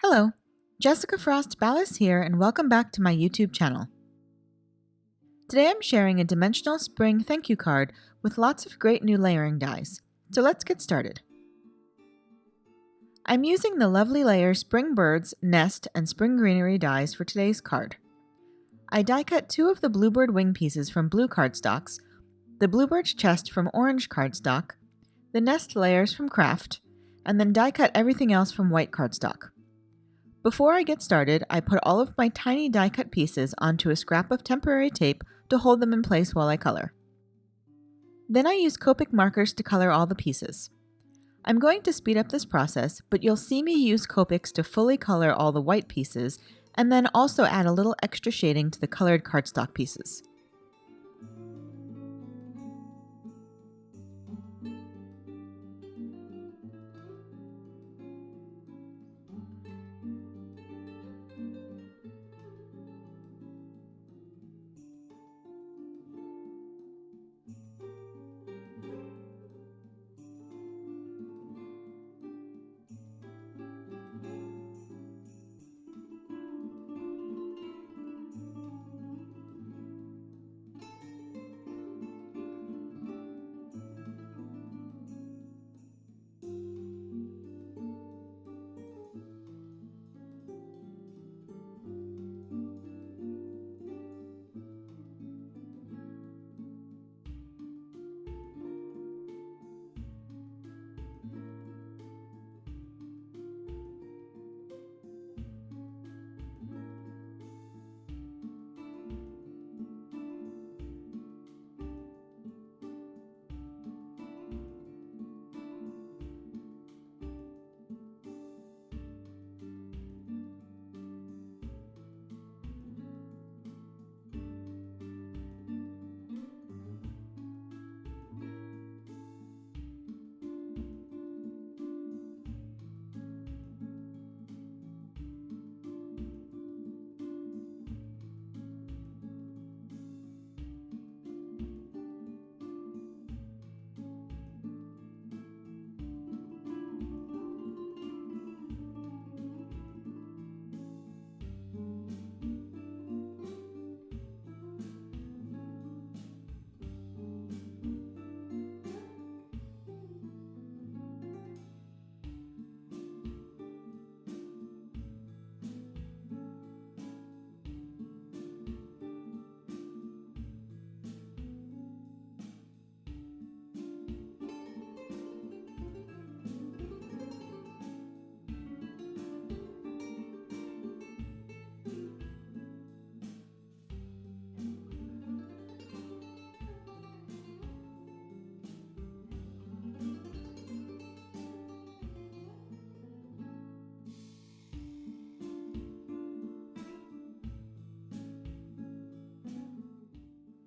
Hello, Jessica Frost-Ballas here, and welcome back to my YouTube channel. Today I'm sharing a dimensional spring thank you card with lots of great new layering dies. So let's get started. I'm using the Lovely Layer Spring Birds, Nest, and Spring Greenery dies for today's card. I die cut two of the Bluebird wing pieces from blue cardstocks, the Bluebird's chest from orange cardstock, the nest layers from craft, and then die cut everything else from white cardstock. Before I get started, I put all of my tiny die cut pieces onto a scrap of temporary tape to hold them in place while I color. Then I use Copic markers to color all the pieces. I'm going to speed up this process, but you'll see me use Copics to fully color all the white pieces and then also add a little extra shading to the colored cardstock pieces.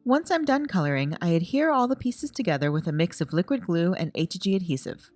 Once I'm done coloring, I adhere all the pieces together with a mix of liquid glue and HG adhesive.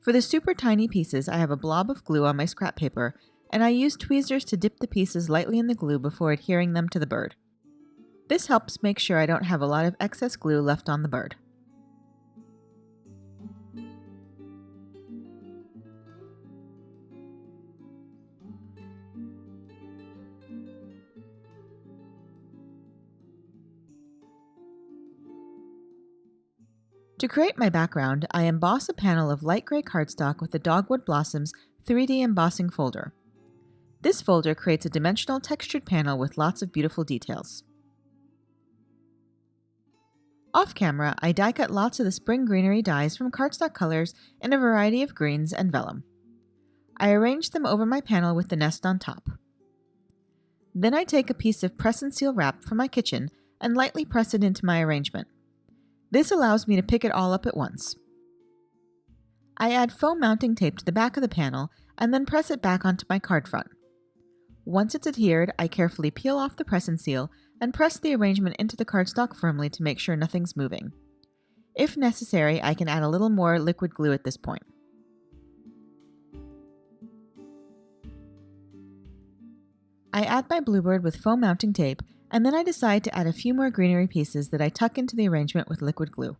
For the super tiny pieces, I have a blob of glue on my scrap paper, and I use tweezers to dip the pieces lightly in the glue before adhering them to the bird. This helps make sure I don't have a lot of excess glue left on the bird. To create my background, I emboss a panel of light gray cardstock with the Dogwood Blossoms 3D embossing folder. This folder creates a dimensional textured panel with lots of beautiful details. Off camera, I die cut lots of the spring greenery dies from cardstock colors in a variety of greens and vellum. I arrange them over my panel with the nest on top. Then I take a piece of press and seal wrap from my kitchen and lightly press it into my arrangement. This allows me to pick it all up at once. I add foam mounting tape to the back of the panel and then press it back onto my card front. Once it's adhered, I carefully peel off the press and seal and press the arrangement into the cardstock firmly to make sure nothing's moving. If necessary, I can add a little more liquid glue at this point. I add my bluebird with foam mounting tape, and then I decide to add a few more greenery pieces that I tuck into the arrangement with liquid glue.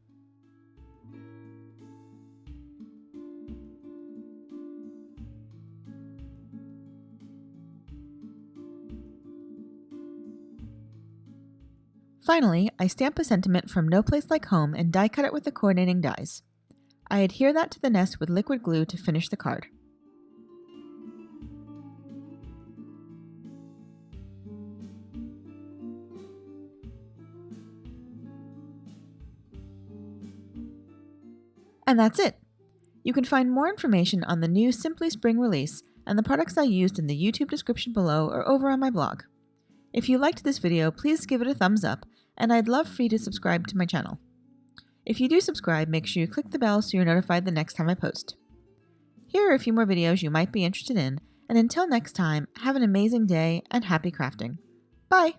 Finally, I stamp a sentiment from No Place Like Home and die cut it with the coordinating dies. I adhere that to the nest with liquid glue to finish the card. And that's it! You can find more information on the new Simply Spring release and the products I used in the YouTube description below or over on my blog. If you liked this video, please give it a thumbs up, and I'd love for you to subscribe to my channel. If you do subscribe, make sure you click the bell so you're notified the next time I post. Here are a few more videos you might be interested in, and until next time, have an amazing day and happy crafting. Bye!